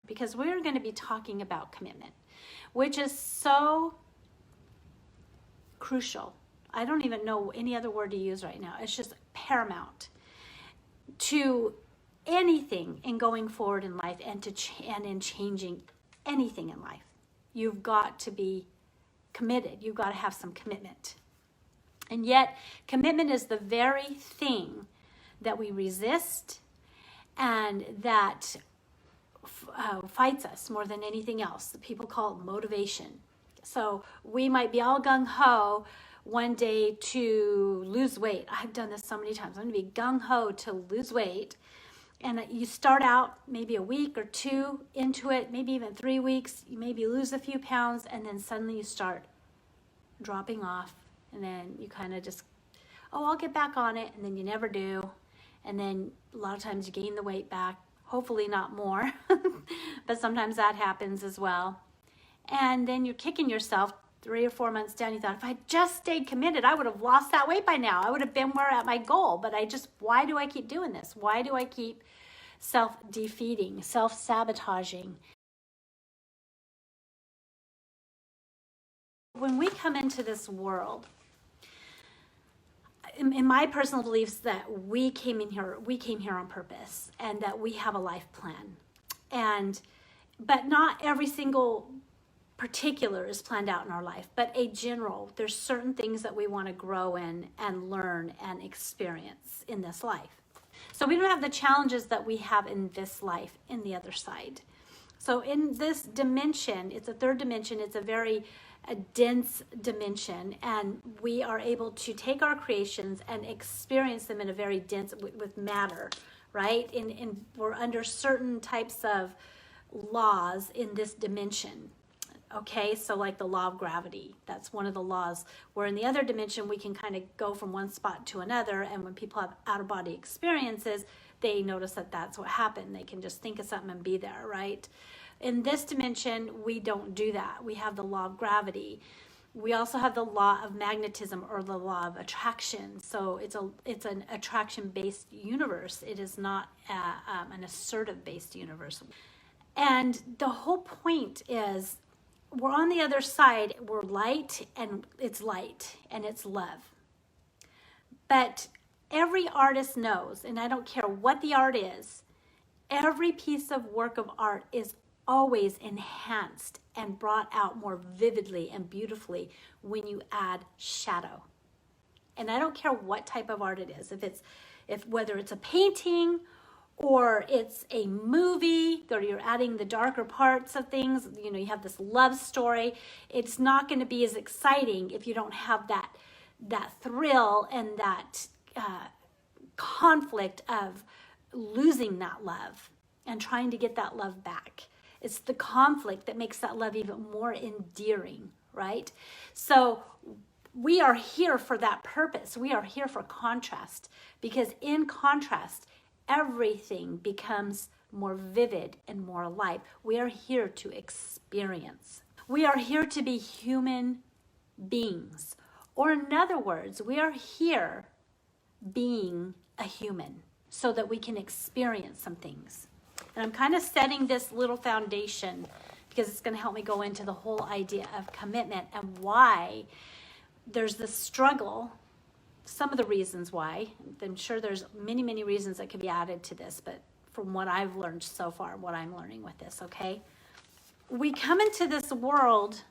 because we're going to be talking about commitment, which is so crucial. I don't even know any other word to use right now. It's just paramount to anything in going forward in life and and in changing anything in life. You've got to be committed. You've got to have some commitment. And yet, commitment is the very thing that we resist and that fights us more than anything else. People call it motivation. So we might be all gung-ho one day to lose weight. I've done this so many times. I'm going to be gung-ho to lose weight. And you start out maybe a week or two into it, maybe even 3 weeks. You maybe lose a few pounds, and then suddenly you start dropping off. And then you kind of just, oh, I'll get back on it. And then you never do. And then a lot of times you gain the weight back. Hopefully not more, but sometimes that happens as well. And then you're kicking yourself 3 or 4 months down. You thought, if I just stayed committed, I would have lost that weight by now. I would have been more at my goal. But why do I keep doing this? Why do I keep self-defeating, self-sabotaging? When we come into this world, in my personal beliefs, that we came here on purpose, and that we have a life plan, but not every single particular is planned out in our life, but a general. There's certain things that we want to grow in and learn and experience in this life. So we don't have the challenges that we have in this life in the other side. So in this dimension, it's a third dimension. It's a dense dimension, and we are able to take our creations and experience them in a very dense with matter, right? We're under certain types of laws in this dimension. Okay, so like the law of gravity, that's one of the laws, where in the other dimension we can kind of go from one spot to another, and when people have out-of-body experiences, they notice that that's what happened. They can just think of something and be there, right? In this dimension, we don't do that. We have the law of gravity. We also have the law of magnetism, or the law of attraction. So it's an attraction-based universe. It is not an assertive-based universe. And the whole point is, we're on the other side. We're light, and it's love. But every artist knows, and I don't care what the art is, every piece of work of art is always enhanced and brought out more vividly and beautifully when you add shadow. And I don't care what type of art it is, whether it's a painting or it's a movie, or you're adding the darker parts of things, you have this love story. It's not going to be as exciting if you don't have that thrill and that conflict of losing that love and trying to get that love back. It's the conflict that makes that love even more endearing, right? So we are here for that purpose. We are here for contrast, because in contrast, everything becomes more vivid and more alive. We are here to experience. We are here to be human beings. Or in other words, we are here being a human so that we can experience some things. And I'm kind of setting this little foundation because it's going to help me go into the whole idea of commitment and why there's this struggle. Some of the reasons why. I'm sure there's many, many reasons that could be added to this, but from what I've learned so far, what I'm learning with this, okay? We come into this world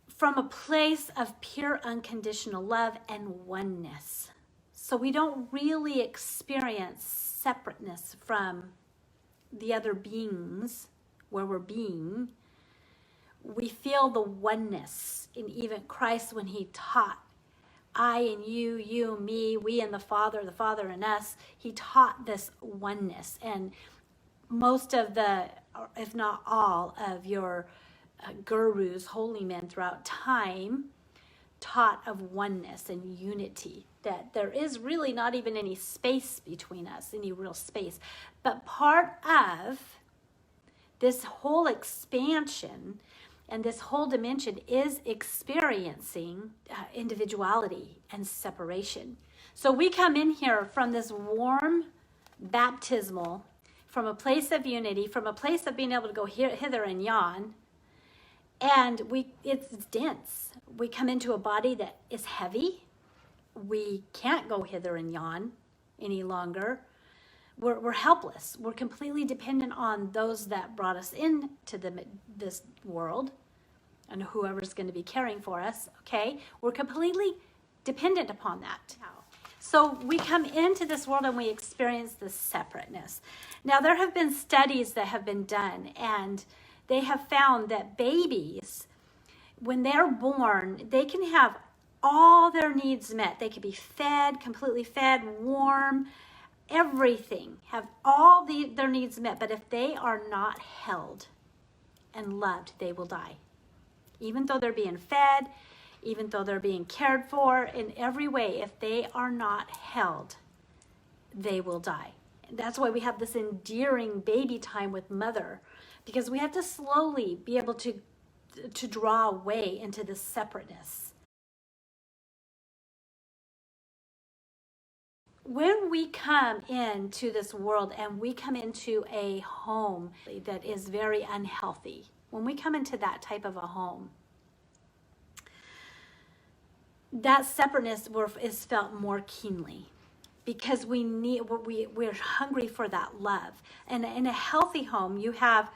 from a place of pure unconditional love and oneness. So we don't really experience separateness from the other beings where we're being. We feel the oneness in even Christ when he taught I and you, me, we and the Father and us. He taught this oneness, and most of if not all of your gurus, holy men throughout time, taught of oneness and unity, that there is really not even any space between us, any real space. But part of this whole expansion and this whole dimension is experiencing individuality and separation. So we come in here from this warm baptismal from a place of unity, from a place of being able to go hither and yon. And it's dense. We come into a body that is heavy. We can't go hither and yon any longer. We're helpless. We're completely dependent on those that brought us into this world and whoever's going to be caring for us, okay? We're completely dependent upon that. So we come into this world and we experience this separateness. Now, there have been studies that have been done, and they have found that babies, when they're born, they can have all their needs met. They can be fed, completely fed, warm, everything, have all their needs met. But if they are not held and loved, they will die. Even though they're being fed, even though they're being cared for in every way, if they are not held, they will die. That's why we have this endearing baby time with mother, because we have to slowly be able to draw away into this separateness. When we come into this world and we come into a home that is very unhealthy, when we come into that type of a home, that separateness is felt more keenly, because we're hungry for that love. And in a healthy home, you have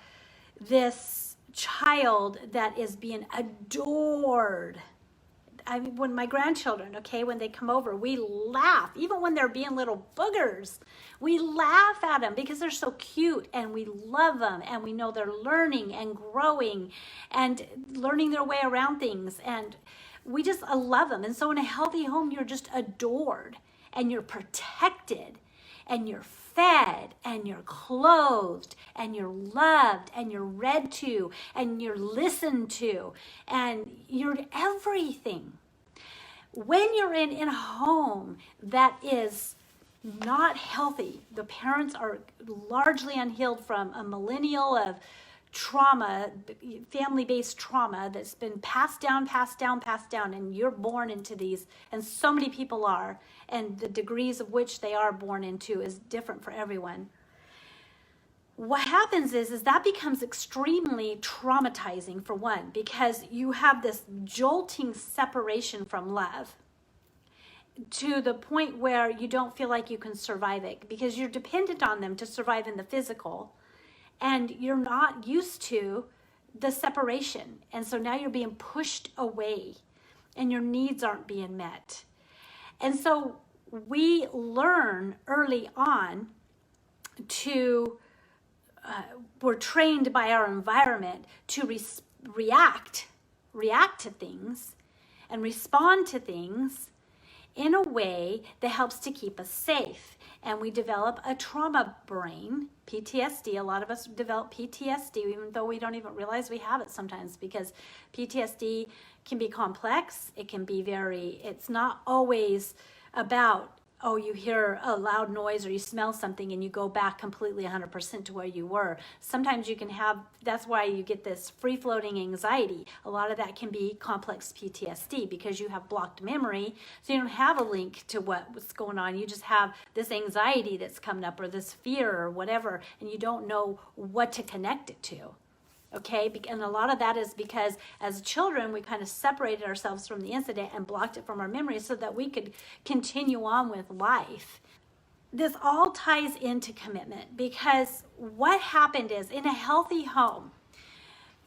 this child that is being adored. I mean, when my grandchildren, okay, when they come over, we laugh. Even when they're being little boogers, we laugh at them because they're so cute, and we love them, and we know they're learning and growing and learning their way around things, and we just love them. And so in a healthy home, you're just adored, and you're protected, and you're fed, and you're clothed, and you're loved, and you're read to, and you're listened to, and you're everything. When you're in a home that is not healthy, the parents are largely unhealed from a millennial of trauma, family-based trauma that's been passed down, and you're born into these, and so many people are, and the degrees of which they are born into is different for everyone. What happens is that becomes extremely traumatizing, for one, because you have this jolting separation from love to the point where you don't feel like you can survive it, because you're dependent on them to survive in the physical, and you're not used to the separation. And so now you're being pushed away, and your needs aren't being met. And so we learn early on we're trained by our environment to react to things and respond to things in a way that helps to keep us safe. And we develop a trauma brain, PTSD. A lot of us develop PTSD, even though we don't even realize we have it sometimes, because PTSD can be complex. It can be it's not always about, oh, you hear a loud noise or you smell something and you go back completely 100% to where you were. Sometimes you can have, that's why you get this free-floating anxiety. A lot of that can be complex PTSD, because you have blocked memory, so you don't have a link to what's going on. You just have this anxiety that's coming up, or this fear or whatever, and you don't know what to connect it to. Okay, and a lot of that is because as children, we kind of separated ourselves from the incident and blocked it from our memory so that we could continue on with life. This all ties into commitment, because what happened is, in a healthy home,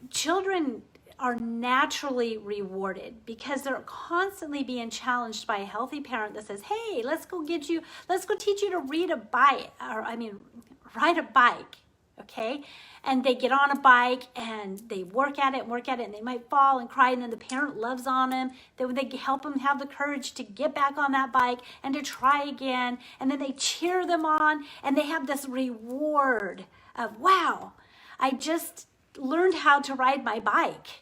children are naturally rewarded because they're constantly being challenged by a healthy parent that says, hey, let's go teach you to ride a bike. Okay, and they get on a bike and they work at it, and they might fall and cry, and then the parent loves on them. Then they help them have the courage to get back on that bike and to try again, and then they cheer them on, and they have this reward of, wow, I just learned how to ride my bike.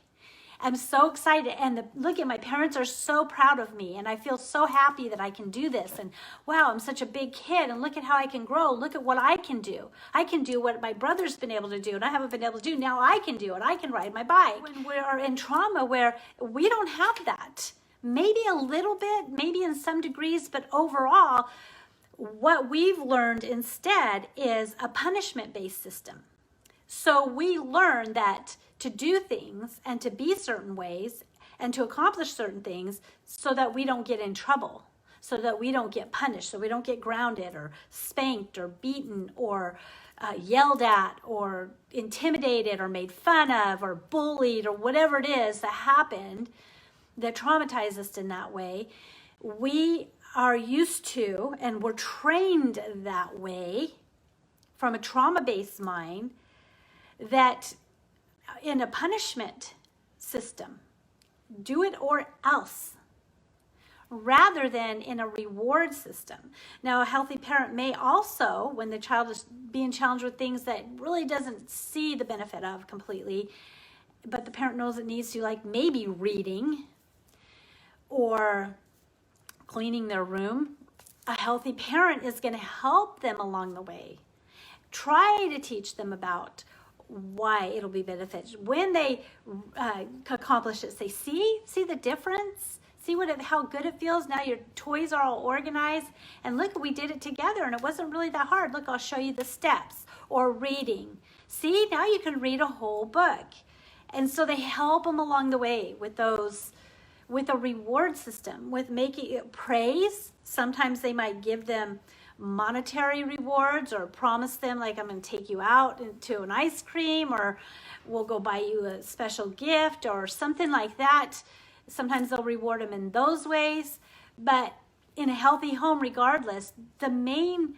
I'm so excited, and look at my parents are so proud of me, and I feel so happy that I can do this, and wow, I'm such a big kid, and look at how I can grow. Look at what I can do. I can do what my brother's been able to do, and I haven't been able to do. Now I can do it. I can ride my bike. When we are in trauma where we don't have that, maybe a little bit, maybe in some degrees, but overall, what we've learned instead is a punishment-based system. So we learn that to do things and to be certain ways and to accomplish certain things so that we don't get in trouble, so that we don't get punished, so we don't get grounded or spanked or beaten or yelled at or intimidated or made fun of or bullied or whatever it is that happened that traumatized us in that way. We are used to and we're trained that way from a trauma-based mind, that in a punishment system, do it or else, rather than in a reward system. Now, a healthy parent may also, when the child is being challenged with things that really doesn't see the benefit of completely, but the parent knows it needs to, like maybe reading or cleaning their room, a healthy parent is going to help them along the way. Try to teach them about why it'll be beneficial. When they accomplish it, say, see the difference? See how good it feels? Now your toys are all organized. And look, we did it together and it wasn't really that hard. Look, I'll show you the steps. Or reading. See, now you can read a whole book. And so they help them along the way with those, with a reward system, with making it praise. Sometimes they might give them monetary rewards or promise them, like, I'm going to take you out into an ice cream, or we'll go buy you a special gift or something like that. Sometimes they'll reward them in those ways. But in a healthy home, regardless, the main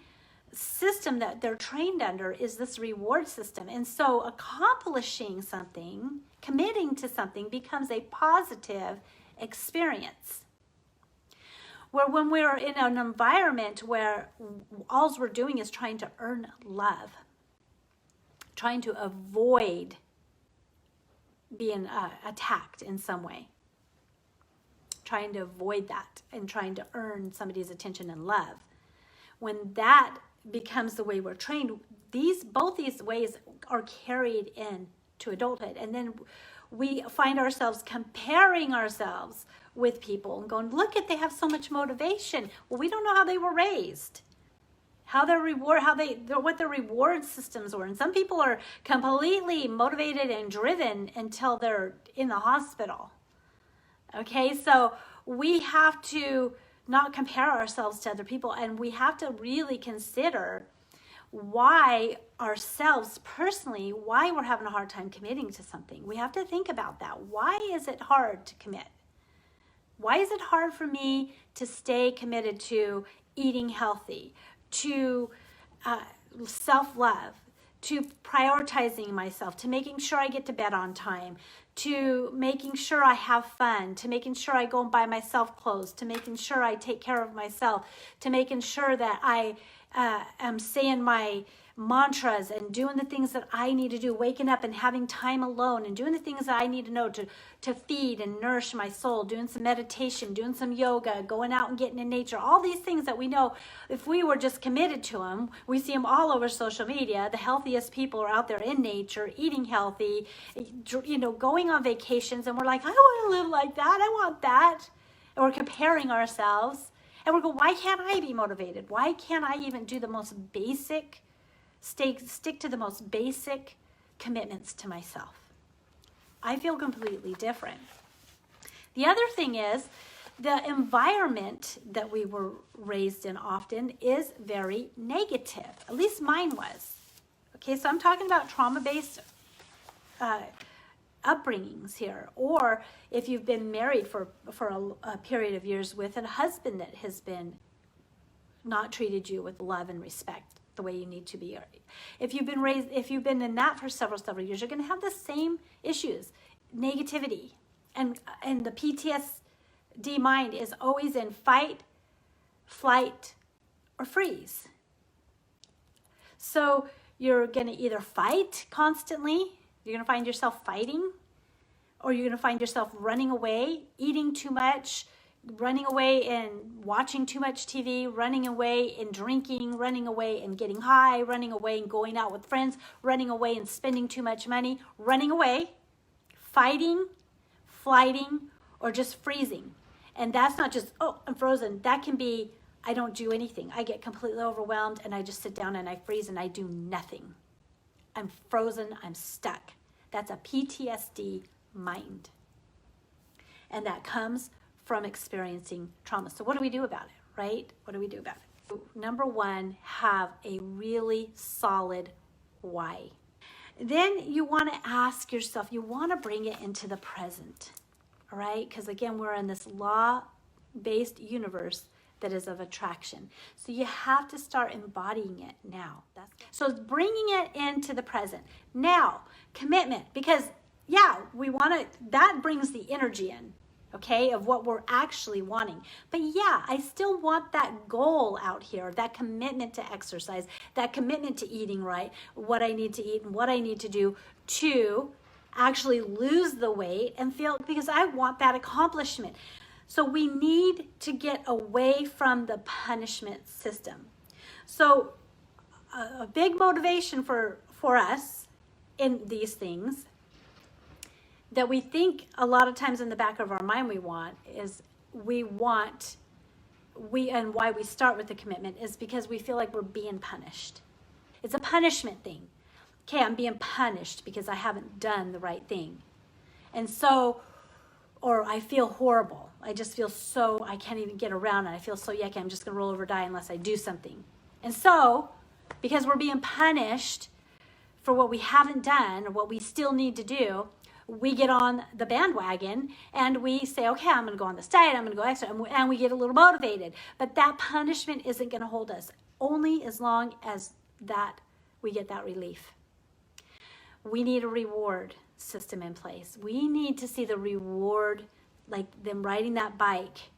system that they're trained under is this reward system. And so accomplishing something, committing to something, becomes a positive experience. Where when we're in an environment where all we're doing is trying to earn love, trying to avoid being attacked in some way, trying to avoid that and trying to earn somebody's attention and love, when that becomes the way we're trained, both these ways are carried into adulthood. And then we find ourselves comparing ourselves with people and going, look at, they have so much motivation. Well, we don't know how they were raised, what their reward systems were. And some people are completely motivated and driven until they're in the hospital. Okay, so we have to not compare ourselves to other people, and we have to really consider why ourselves personally, why we're having a hard time committing to something. We have to think about that. Why is it hard to commit? Why is it hard for me to stay committed to eating healthy, to self-love, to prioritizing myself, to making sure I get to bed on time, to making sure I have fun, to making sure I go and buy myself clothes, to making sure I take care of myself, to making sure that I am saying my mantras and doing the things that I need to do, waking up and having time alone and doing the things that I need to know to feed and nourish my soul, doing some meditation, doing some yoga, going out and getting in nature, all these things that we know if we were just committed to them. We see them all over social media. The healthiest people are out there in nature, eating healthy, going on vacations, and we're like, I want to live like that. I want that. And we're comparing ourselves. And we're going, why can't I be motivated? Why can't I even do the most basic, stick to the most basic commitments to myself? I feel completely different. The other thing is, the environment that we were raised in often is very negative. At least mine was. Okay, so I'm talking about trauma-based upbringings here, or if you've been married for a period of years with a husband that has been not treated you with love and respect the way you need to be. If you've been in that for several years, you're going to have the same issues, negativity, and the PTSD mind is always in fight, flight, or freeze. So you're going to either fight constantly. You're going to find yourself fighting, or you're going to find yourself running away, eating too much, running away and watching too much TV, running away and drinking, running away and getting high, running away and going out with friends, running away and spending too much money, running away, fighting, flighting, or just freezing. And that's not just, oh, I'm frozen. That can be I don't do anything. I get completely overwhelmed and I just sit down and I freeze and I do nothing. I'm frozen, I'm stuck. That's a PTSD mind. And that comes from experiencing trauma. So what do we do about it, right? What do we do about it? Number one, have a really solid why. Then you want to ask yourself, you want to bring it into the present, all right? Because again, we're in this law-based universe that is of attraction. So you have to start embodying it now. So it's bringing it into the present. Now, commitment, because yeah, we want to, that brings the energy in, okay, of what we're actually wanting. But yeah, I still want that goal out here, that commitment to exercise, that commitment to eating right, what I need to eat and what I need to do to actually lose the weight and feel, because I want that accomplishment. So we need to get away from the punishment system. So a big motivation for us in these things that we think a lot of times in the back of our mind and why we start with the commitment is because we feel like we're being punished. It's a punishment thing. Okay, I'm being punished because I haven't done the right thing. And so, or I feel horrible. I just feel so, I can't even get around it. I feel so yucky, I'm just gonna roll over die unless I do something. And so, because we're being punished for what we haven't done or what we still need to do, we get on the bandwagon and we say, okay, I'm going to go on this diet, I'm going to go exercise, and we get a little motivated. But that punishment isn't going to hold us, only as long as that we get that relief. We need a reward system in place. We need to see the reward, like them riding that bike,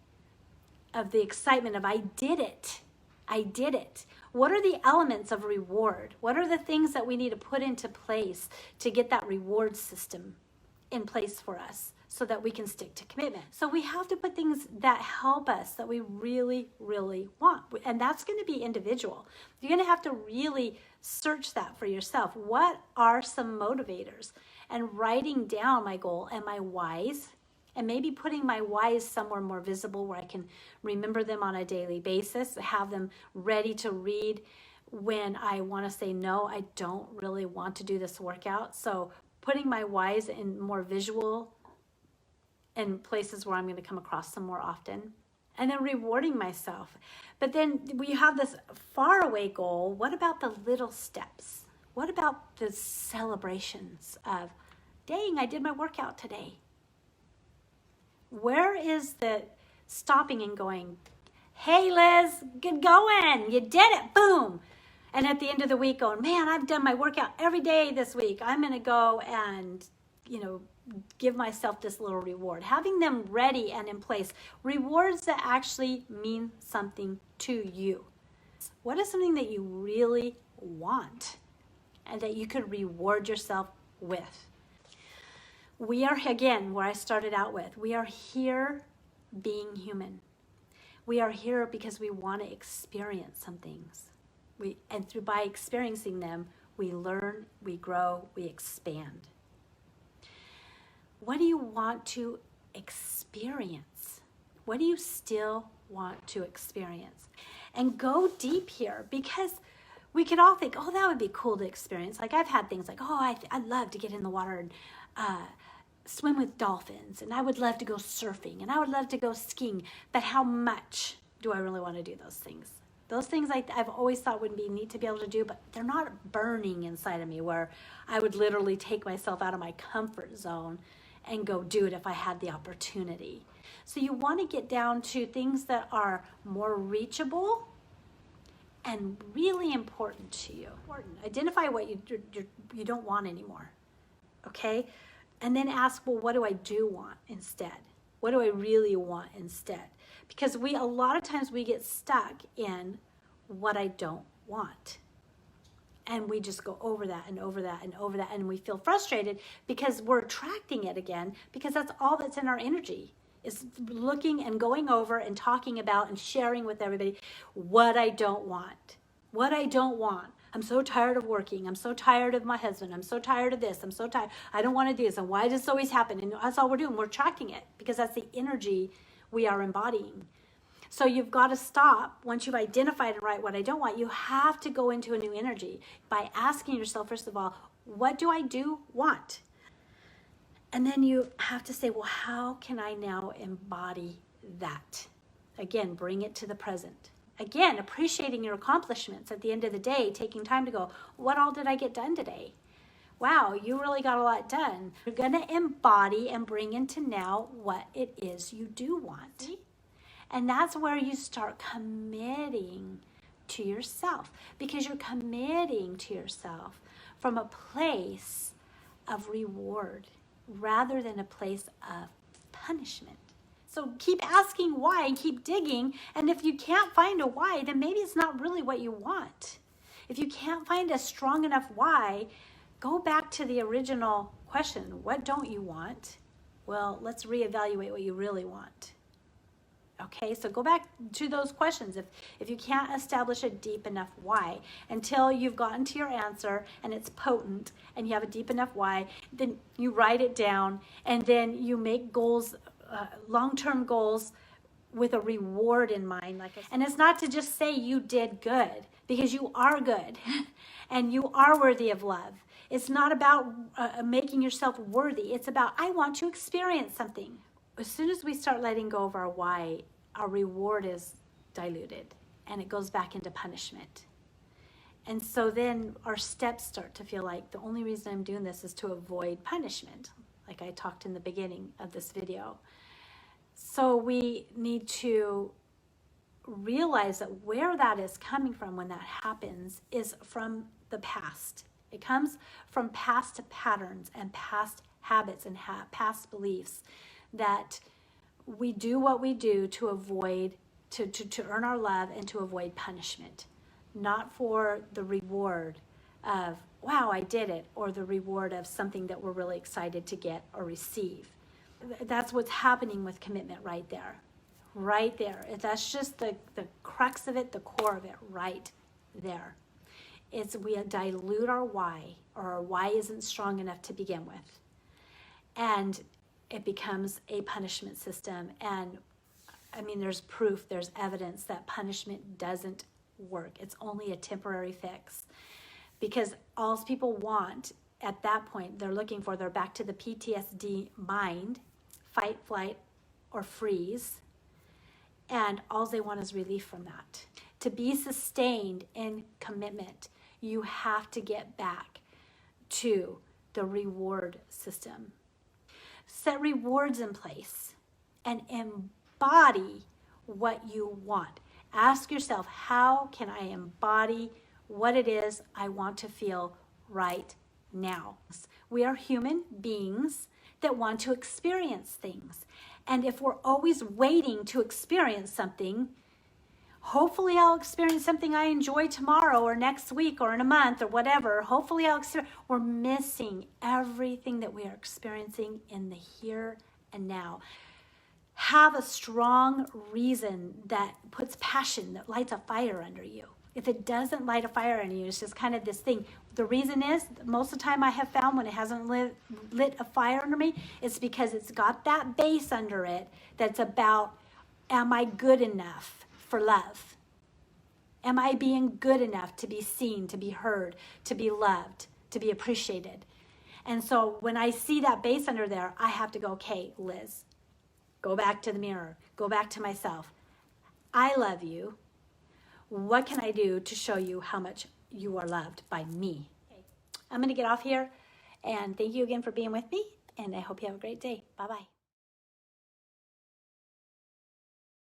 of the excitement of I did it. I did it. What are the elements of reward? What are the things that we need to put into place to get that reward system in place for us so that we can stick to commitment? So we have to put things that help us, that we really, really want. And that's going to be individual. You're going to have to really search that for yourself. What are some motivators? And writing down my goal and my whys, and maybe putting my whys somewhere more visible where I can remember them on a daily basis, have them ready to read when I want to say, no, I don't really want to do this workout. So putting my whys in more visual and places where I'm going to come across them more often. And then rewarding myself. But then we have this faraway goal. What about the little steps? What about the celebrations of, dang, I did my workout today? Where is the stopping and going, hey, Liz, good going. You did it. Boom. And at the end of the week going, man, I've done my workout every day this week. I'm going to go and, give myself this little reward. Having them ready and in place. Rewards that actually mean something to you. What is something that you really want and that you could reward yourself with? We are, again, where I started out with, we are here being human. We are here because we want to experience some things. By experiencing them, we learn, we grow, we expand. What do you want to experience? What do you still want to experience? And go deep here, because we could all think, oh, that would be cool to experience. Like I've had things like, oh, I'd love to get in the water and swim with dolphins, and I would love to go surfing, and I would love to go skiing. But how much do I really want to do those things? Those things I've always thought would be neat to be able to do, but they're not burning inside of me where I would literally take myself out of my comfort zone and go do it if I had the opportunity. So you want to get down to things that are more reachable and really important to you. Identify what you don't want anymore, okay? And then ask, well, what do I do want instead? What do I really want instead? Because a lot of times we get stuck in what I don't want. And we just go over that and over that and over that. And we feel frustrated because we're attracting it again, because that's all that's in our energy, is looking and going over and talking about and sharing with everybody what I don't want. What I don't want. I'm so tired of working. I'm so tired of my husband. I'm so tired of this. I'm so tired. I don't want to do this. And why does this always happen? And that's all we're doing. We're attracting it because that's the energy we are embodying. So you've got to stop. Once you've identified and right what I don't want, you have to go into a new energy by asking yourself, first of all, what do I do want? And then you have to say, well, how can I now embody that? Again, bring it to the present. Again, appreciating your accomplishments at the end of the day, taking time to go, what all did I get done today? Wow, you really got a lot done. You're going to embody and bring into now what it is you do want. And that's where you start committing to yourself, because you're committing to yourself from a place of reward rather than a place of punishment. So keep asking why and keep digging. And if you can't find a why, then maybe it's not really what you want. If you can't find a strong enough why, go back to the original question. What don't you want? Well, let's reevaluate what you really want. Okay, so go back to those questions. If you can't establish a deep enough why, until you've gotten to your answer and it's potent and you have a deep enough why, then you write it down and then you make goals, long-term goals with a reward in mind. And it's not to just say you did good, because you are good and you are worthy of love. It's not about making yourself worthy. It's about, I want to experience something. As soon as we start letting go of our why, our reward is diluted and it goes back into punishment. And so then our steps start to feel like the only reason I'm doing this is to avoid punishment, like I talked in the beginning of this video. So we need to realize that where that is coming from when that happens is from the past. It comes from past patterns and past habits and past beliefs, that we do what we do to avoid, to earn our love and to avoid punishment, not for the reward of, wow, I did it, or the reward of something that we're really excited to get or receive. That's what's happening with commitment right there. Right there. That's just the crux of it, the core of it, right there. It's we dilute our why, or our why isn't strong enough to begin with. And it becomes a punishment system. And I mean, there's proof, there's evidence that punishment doesn't work. It's only a temporary fix. Because all people want at that point, they're back to the PTSD mind, fight, flight, or freeze. And all they want is relief from that. To be sustained in commitment, you have to get back to the reward system. Set rewards in place and embody what you want. Ask yourself, how can I embody what it is I want to feel right now? We are human beings that want to experience things. And if we're always waiting to experience something, hopefully I'll experience something I enjoy tomorrow or next week or in a month or whatever. Hopefully we're missing everything that we are experiencing in the here and now. Have a strong reason that puts passion, that lights a fire under you. If it doesn't light a fire under you, it's just kind of this thing. The reason is, most of the time I have found when it hasn't lit a fire under me, it's because it's got that base under it that's about, am I good enough for love? Am I being good enough to be seen, to be heard, to be loved, to be appreciated? And so when I see that base under there, I have to go, okay, Liz, go back to the mirror, go back to myself. I love you. What can I do to show you how much you are loved by me? I'm going to get off here, and thank you again for being with me, and I hope you have a great day. Bye-bye.